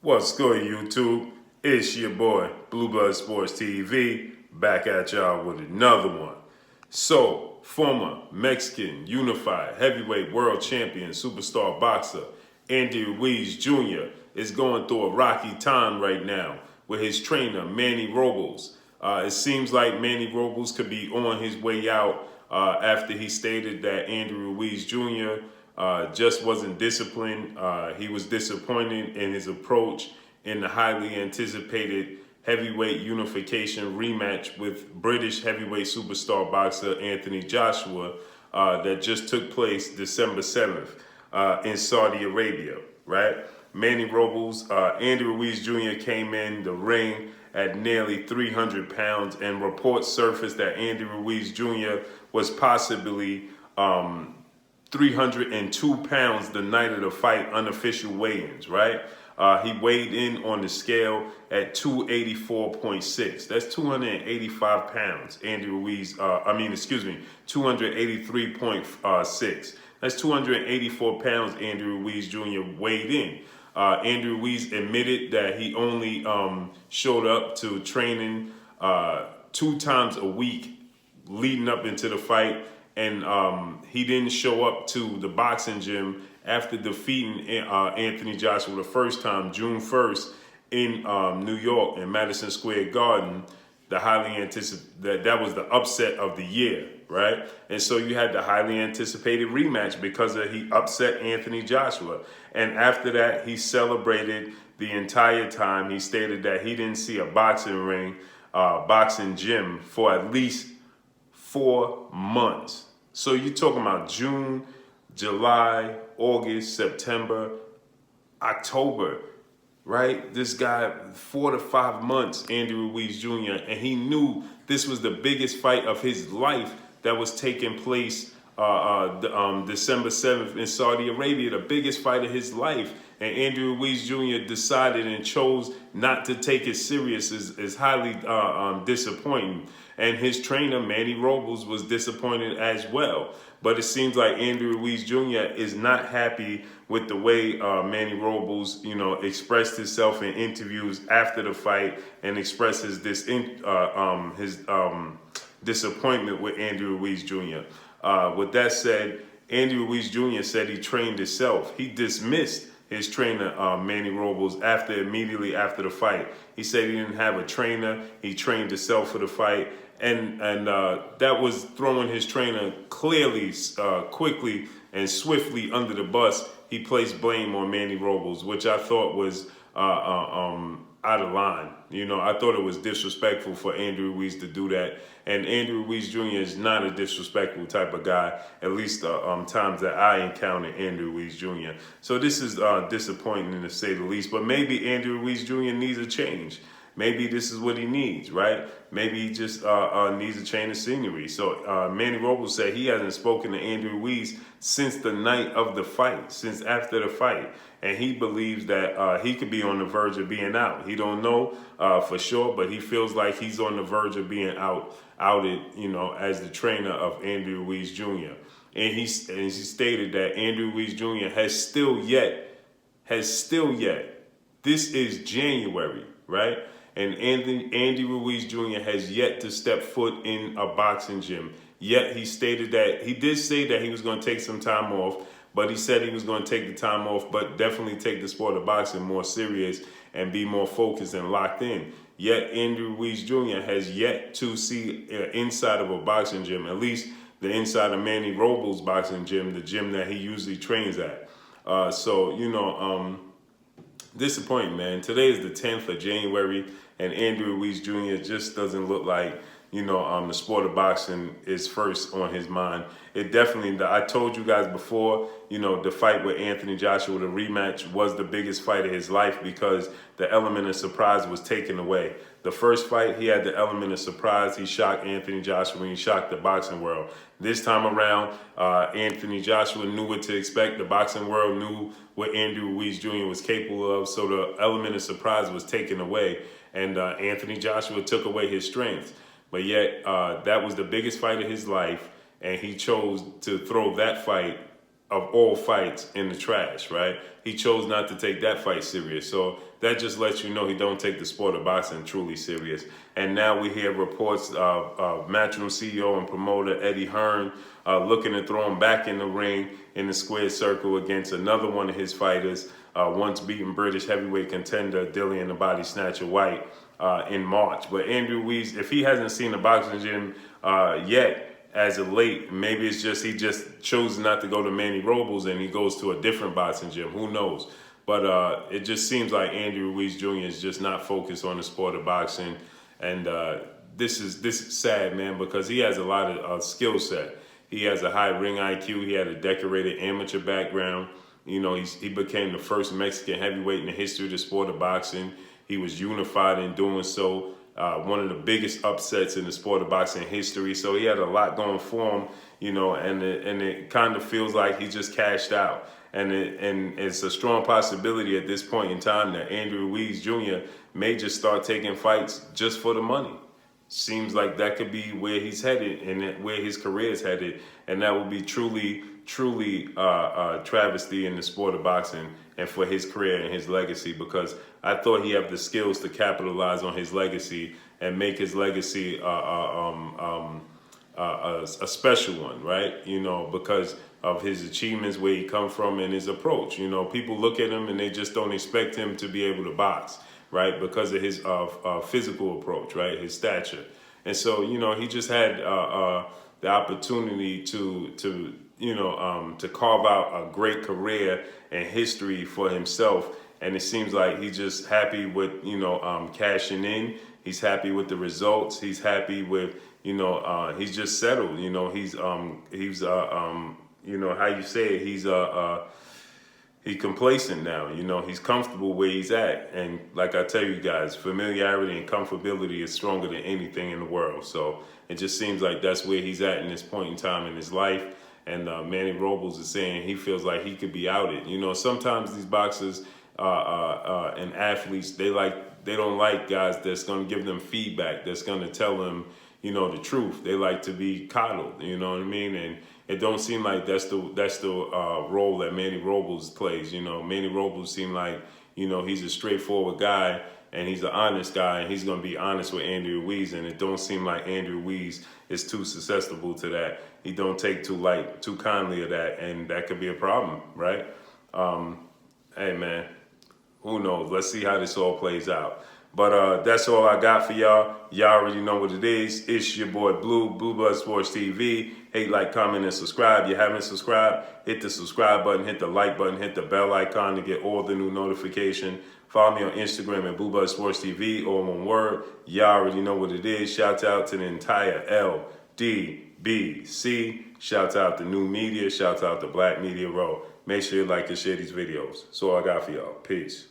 What's good, YouTube? It's your boy, Blue Blood Sports TV, back at y'all with another one. So, former Mexican unified heavyweight world champion superstar boxer Andy Ruiz Jr. is going through a rocky time right now with his trainer, Manny Robles. It seems like Manny Robles could be on his way out after he stated that Andy Ruiz Jr. Just wasn't disciplined. He was disappointed in his approach in the highly anticipated heavyweight unification rematch with British heavyweight superstar boxer Anthony Joshua that just took place December 7th in Saudi Arabia, right? Manny Robles, Andy Ruiz Jr. came in the ring at nearly 300 pounds, and reports surfaced that Andy Ruiz Jr. was possibly 302 pounds the night of the fight, unofficial weigh-ins, right? He weighed in on the scale at 284.6. That's 285 pounds. Andy Ruiz, 283.6. That's 284 pounds Andy Ruiz Jr. weighed in. Andy Ruiz admitted that he only showed up to training 2 times a week leading up into the fight, and he didn't show up to the boxing gym after defeating Anthony Joshua the first time, June 1st, in New York, in Madison Square Garden. The highly anticipated, that was the upset of the year, right? And so you had the highly anticipated rematch because he upset Anthony Joshua. And after that, he celebrated the entire time. He stated that he didn't see a boxing ring, boxing gym for at least 4 months. So you're talking about June, July, August, September, October, right? This guy, 4 to 5 months, Andy Ruiz Jr., and he knew this was the biggest fight of his life that was taking place December 7th in Saudi Arabia, the biggest fight of his life. And Andy Ruiz Jr. decided and chose not to take it serious is highly disappointing. And his trainer, Manny Robles, was disappointed as well. But it seems like Andy Ruiz Jr. is not happy with the way Manny Robles, expressed himself in interviews after the fight and expressed his disappointment with Andy Ruiz Jr. With that said, Andy Ruiz Jr. said he trained himself. He dismissed his trainer, Manny Robles, immediately after the fight. He said he didn't have a trainer. He trained himself for the fight. And that was throwing his trainer clearly, quickly, and swiftly under the bus. He placed blame on Manny Robles, which I thought was out of line. I thought it was disrespectful for Andy Ruiz to do that. And Andy Ruiz Jr. is not a disrespectful type of guy, at least times that I encountered Andy Ruiz Jr. So this is disappointing to say the least. But maybe Andy Ruiz Jr. needs a change. Maybe this is what he needs, right? Maybe he just needs a change of scenery. So Manny Robles said he hasn't spoken to Andy Ruiz since the night of the fight, since after the fight. And he believes that he could be on the verge of being out. He don't know for sure, but he feels like he's on the verge of being outed, as the trainer of Andy Ruiz Jr. And he stated that Andy Ruiz Jr. has still yet, this is January, right? And Andy Ruiz Jr. has yet to step foot in a boxing gym. Yet he stated that he did say that he was going to take some time off, but he said he was going to take the time off, but definitely take the sport of boxing more serious and be more focused and locked in. Yet Andy Ruiz Jr. has yet to see inside of a boxing gym, at least the inside of Manny Robles' boxing gym, the gym that he usually trains at. Disappointing, man. Today is the 10th of January, and Andy Ruiz Jr. just doesn't look like, the sport of boxing is first on his mind. It definitely, I told you guys before, the fight with Anthony Joshua, the rematch, was the biggest fight of his life because the element of surprise was taken away. The first fight, he had the element of surprise. He shocked Anthony Joshua and he shocked the boxing world. This time around, Anthony Joshua knew what to expect. The boxing world knew what Andy Ruiz Jr. was capable of, so the element of surprise was taken away, and Anthony Joshua took away his strength. But yet, that was the biggest fight of his life, and he chose to throw that fight of all fights in the trash, right? He chose not to take that fight serious. So that just lets you know he don't take the sport of boxing truly serious. And now we hear reports of Matchroom CEO and promoter Eddie Hearn looking to throw him back in the ring in the squared circle against another one of his fighters, once beaten British heavyweight contender Dillian the Body Snatcher White in March. But Andrew Ruiz, if he hasn't seen the boxing gym yet, as of late, maybe it's just he just chose not to go to Manny Robles and he goes to a different boxing gym. Who knows? But it just seems like Andrew Ruiz Jr. is just not focused on the sport of boxing, and this is sad, man, because he has a lot of skill set. He has a high ring IQ. He had a decorated amateur background. You know, he became the first Mexican heavyweight in the history of the sport of boxing. He was unified in doing so. One of the biggest upsets in the sport of boxing history. So he had a lot going for him, you know, and it kind of feels like he just cashed out. And it's a strong possibility at this point in time that Andrew Ruiz Jr. may just start taking fights just for the money. Seems like that could be where he's headed and where his career is headed. And that would be truly travesty in the sport of boxing and for his career and his legacy, because I thought he had the skills to capitalize on his legacy and make his legacy a special one, right? You know, because of his achievements, where he come from, and his approach. You know, people look at him and they just don't expect him to be able to box, right? Because of his physical approach, right? His stature. And so, you know, he just had the opportunity to carve out a great career and history for himself. And it seems like he's just happy with, cashing in. He's happy with the results. He's happy with, he's just settled. You know, he's how you say it, he's complacent now. You know, he's comfortable where he's at. And like I tell you guys, familiarity and comfortability is stronger than anything in the world. So it just seems like that's where he's at in this point in time in his life. And Manny Robles is saying he feels like he could be outed. You know, sometimes these boxers and athletes, they don't like guys that's going to give them feedback, that's going to tell them, the truth. They like to be coddled, you know what I mean? And it don't seem like that's the role that Manny Robles plays. You know, Manny Robles seems like, he's a straightforward guy and he's an honest guy, and he's going to be honest with Andrew Ruiz, and it don't seem like Andrew Ruiz is too susceptible to that. He don't take too kindly of that, and that could be a problem, right? Hey, man, who knows? Let's see how this all plays out. But that's all I got for y'all. Y'all already know what it is. It's your boy Blue Blood Sports TV. Hate, like, comment, and subscribe. You haven't subscribed, hit the subscribe button, hit the like button, hit the bell icon to get all the new notification. Follow me on Instagram at Blue Blood Sports TV, all one word. Y'all already know what it is. Shout out to the entire LDBC. Shout out to New Media. Shout out to Black Media Row. Make sure you like and share these videos. That's all I got for y'all. Peace.